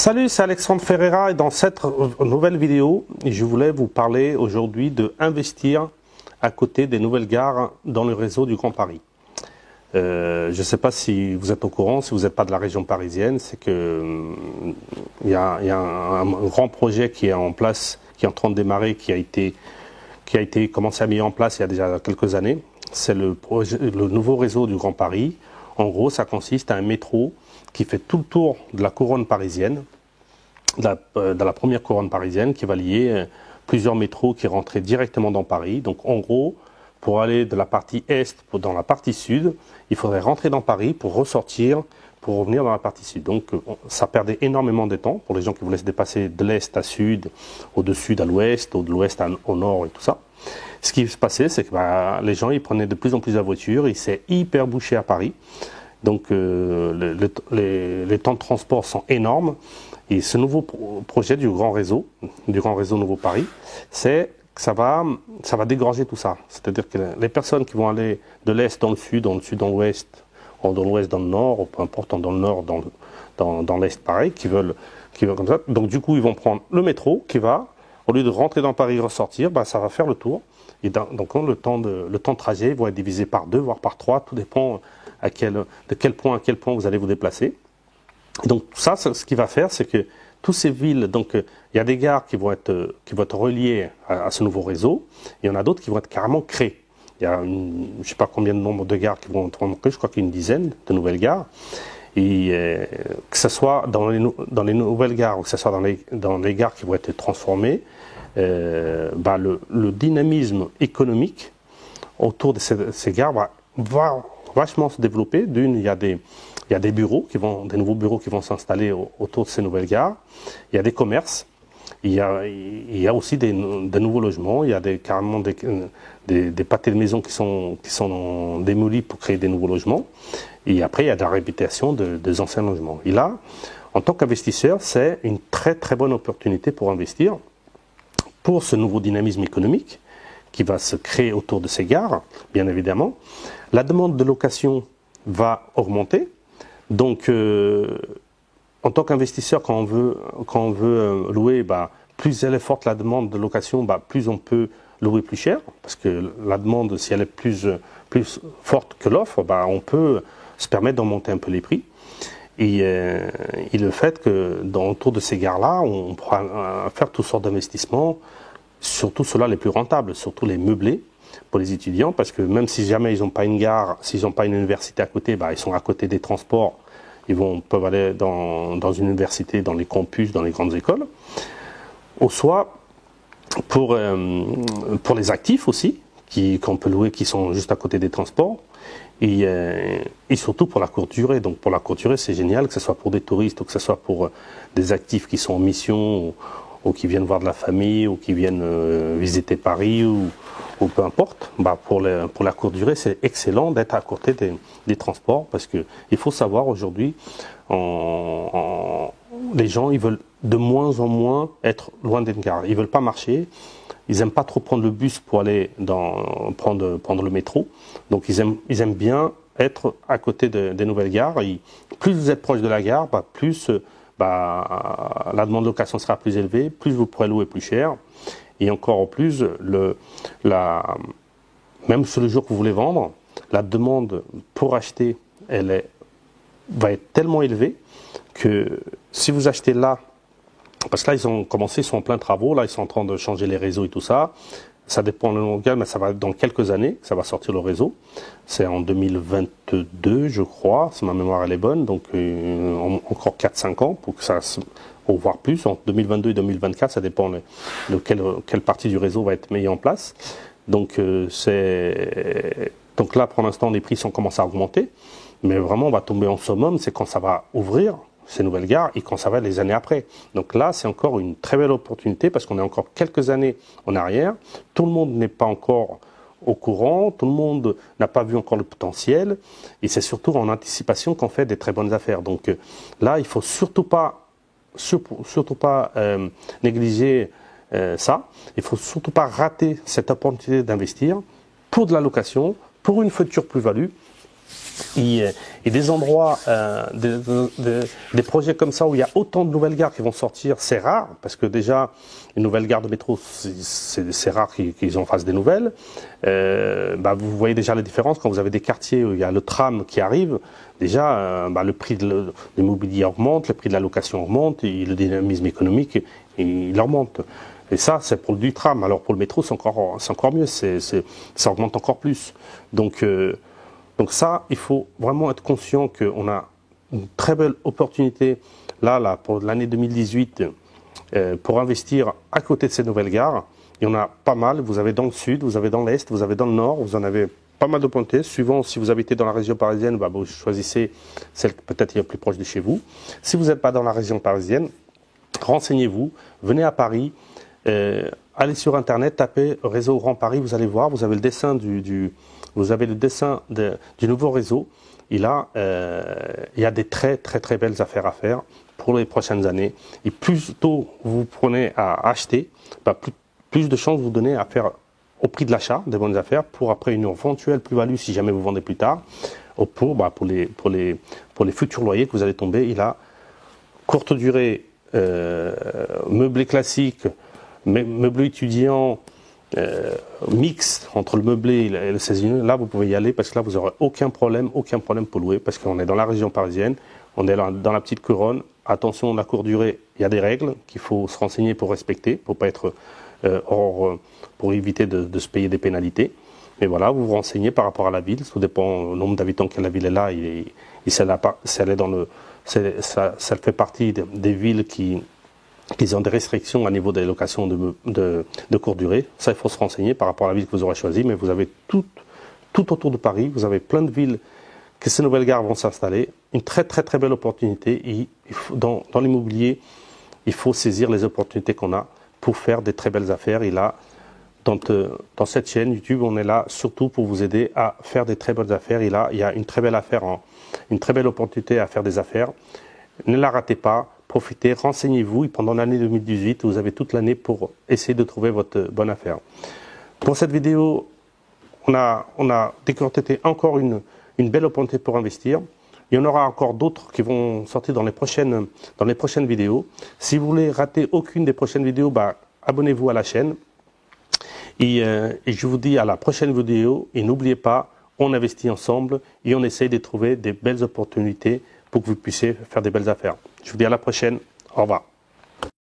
Salut, c'est Alexandre Ferreira et dans cette nouvelle vidéo, je voulais vous parler aujourd'hui de investir à côté des nouvelles gares dans le réseau du Grand Paris. Je ne sais pas si vous êtes au courant, si vous n'êtes pas de la région parisienne, c'est que il y a un grand projet qui est en place, qui est en train de démarrer, qui a été commencé à mettre en place il y a déjà quelques années. C'est le nouveau réseau du Grand Paris. En gros, ça consiste à un métro qui fait tout le tour de la couronne parisienne, de la première couronne parisienne, qui va lier plusieurs métros qui rentraient directement dans Paris. Donc en gros, pour aller de la partie est dans la partie sud, il faudrait rentrer dans Paris pour ressortir, pour revenir dans la partie sud. Donc ça perdait énormément de temps pour les gens qui voulaient se dépasser de l'est à sud, ou de sud à l'ouest, ou de l'ouest au nord et tout ça. Ce qui se passait, c'est que les gens ils prenaient de plus en plus la voiture, et c'est hyper bouché à Paris. Donc les temps de transport sont énormes. Et ce nouveau projet du grand réseau Nouveau Paris, c'est que ça va dégorger tout ça. C'est-à-dire que les personnes qui vont aller de l'est dans le sud dans l'ouest, ou dans l'ouest dans le nord, ou peu importe, dans le nord, dans l'est pareil, qui veulent comme ça. Donc du coup, ils vont prendre le métro qui va, au lieu de rentrer dans Paris et ressortir, ça va faire le tour. Et donc le temps de trajet va être divisé par 2, voire par 3, tout dépend de quel point à quel point vous allez vous déplacer. Et donc ça, ce qu'il va faire, c'est que toutes ces villes, donc il y a des gares qui vont être reliées à ce nouveau réseau, et il y en a d'autres qui vont être carrément créées. Il y a je ne sais pas combien de nombre de gares qui vont être créées, je crois qu'il y a une dizaine de nouvelles gares. Et que ce soit dans les nouvelles gares ou que ce soit dans les gares qui vont être transformées, le dynamisme économique autour de ces gares va vachement se développer. D'une, il y a des bureaux des nouveaux bureaux qui vont s'installer autour de ces nouvelles gares. Il y a des commerces. Il y a aussi des nouveaux logements. Il y a carrément des pâtés de maisons qui sont démolis pour créer des nouveaux logements. Et après, il y a de la réhabilitation des anciens logements. Et là, en tant qu'investisseur, c'est une très très bonne opportunité pour investir pour ce nouveau dynamisme économique qui va se créer autour de ces gares, bien évidemment. La demande de location va augmenter. Donc, en tant qu'investisseur, quand on veut louer, plus elle est forte la demande de location, plus on peut louer plus cher, parce que la demande, si elle est plus forte que l'offre, on peut se permettre d'augmenter un peu les prix. Et le fait que autour de ces gares-là, on pourra faire toutes sortes d'investissements, surtout ceux-là les plus rentables, surtout les meublés pour les étudiants, parce que même si jamais ils n'ont pas une gare, s'ils n'ont pas une université à côté, ils sont à côté des transports, peuvent aller dans une université, dans les campus, dans les grandes écoles. Ou soit pour les actifs aussi, qu'on peut louer, qui sont juste à côté des transports, et surtout pour la courte durée. Donc pour la courte durée, c'est génial, que ce soit pour des touristes ou que ce soit pour des actifs qui sont en mission ou qui viennent voir de la famille ou qui viennent visiter Paris ou peu importe. Pour la courte durée, c'est excellent d'être à côté des transports, parce que il faut savoir aujourd'hui, les gens ils veulent de moins en moins être loin d'une gare. Ils veulent pas marcher. Ils aiment pas trop prendre le bus pour aller prendre le métro. Donc ils aiment bien être à côté des nouvelles gares. Et plus vous êtes proche de la gare, plus la demande de location sera plus élevée, plus vous pourrez louer plus cher. Et encore en plus, même sur le jour que vous voulez vendre, la demande pour acheter, va être tellement élevée que si vous achetez là, parce que là, ils sont en plein travaux, là, ils sont en train de changer les réseaux et tout ça. Ça dépend le long mais ça va dans quelques années, ça va sortir le réseau. C'est en 2022, je crois, si ma mémoire elle est bonne, donc encore 4-5 ans pour que ou voire plus, entre 2022 et 2024, ça dépend de quelle partie du réseau va être mise en place. Donc donc là, pour l'instant, les prix commencent à augmenter, mais vraiment, on va tomber en summum, c'est quand ça va ouvrir ces nouvelles gares et quand ça va être les années après. Donc là, c'est encore une très belle opportunité parce qu'on est encore quelques années en arrière. Tout le monde n'est pas encore au courant, tout le monde n'a pas vu encore le potentiel, et c'est surtout en anticipation qu'on fait des très bonnes affaires. Donc là, il faut surtout pas négliger ça. Il faut surtout pas rater cette opportunité d'investir pour de la location, pour une future plus-value, Et des endroits, des projets comme ça où il y a autant de nouvelles gares qui vont sortir, c'est rare, parce que déjà, une nouvelle gare de métro, c'est rare qu'ils en fassent des nouvelles. Vous voyez déjà la différence quand vous avez des quartiers où il y a le tram qui arrive. Déjà, le prix de l'immobilier augmente, le prix de la location augmente, et le dynamisme économique, il augmente. Et ça, c'est pour du tram. Alors pour le métro, c'est encore mieux, ça augmente encore plus. Donc ça, il faut vraiment être conscient qu'on a une très belle opportunité là pour l'année 2018 pour investir à côté de ces nouvelles gares. Il y en a pas mal. Vous avez dans le sud, vous avez dans l'est, vous avez dans le nord, vous en avez pas mal d'opportunités. Suivant si vous habitez dans la région parisienne, vous choisissez celle peut-être qui est plus proche de chez vous. Si vous n'êtes pas dans la région parisienne, renseignez-vous, venez à Paris. Allez sur Internet, tapez Réseau Grand Paris, vous allez voir, vous avez le dessin du nouveau réseau. Il y a des très belles affaires à faire pour les prochaines années. Et plus tôt vous prenez à acheter, plus de chances vous donnez à faire au prix de l'achat des bonnes affaires pour après une éventuelle plus-value si jamais vous vendez plus tard. Pour les futurs loyers que vous allez tomber. Il a courte durée, meublé classique, meublé étudiant, mixte entre le meublé et le saisonnier. Là vous pouvez y aller parce que là vous n'aurez aucun problème pour louer parce qu'on est dans la région parisienne, on est dans la petite couronne. Attention, la courte durée, il y a des règles qu'il faut se renseigner pour respecter, pour pas être pour éviter de se payer des pénalités. Mais voilà, vous vous renseignez par rapport à la ville, ça dépend du nombre d'habitants que la ville est là, et ça fait partie des villes qui ont des restrictions à niveau des locations de courte durée. Ça, il faut se renseigner par rapport à la ville que vous aurez choisie, mais vous avez tout autour de Paris, vous avez plein de villes que ces nouvelles gares vont s'installer. Une très belle opportunité. Et dans l'immobilier, il faut saisir les opportunités qu'on a pour faire des très belles affaires. Et là, dans cette chaîne YouTube, on est là surtout pour vous aider à faire des très bonnes affaires. Et là, il y a une très belle affaire, une très belle opportunité à faire des affaires. Ne la ratez pas, profitez, renseignez-vous. Et pendant l'année 2018, vous avez toute l'année pour essayer de trouver votre bonne affaire. Pour cette vidéo, on a décortiqué encore une belle opportunité pour investir. Il y en aura encore d'autres qui vont sortir dans les prochaines vidéos. Si vous voulez rater aucune des prochaines vidéos, abonnez-vous à la chaîne. Et je vous dis à la prochaine vidéo. Et n'oubliez pas, on investit ensemble et on essaye de trouver des belles opportunités pour que vous puissiez faire des belles affaires. Je vous dis à la prochaine. Au revoir.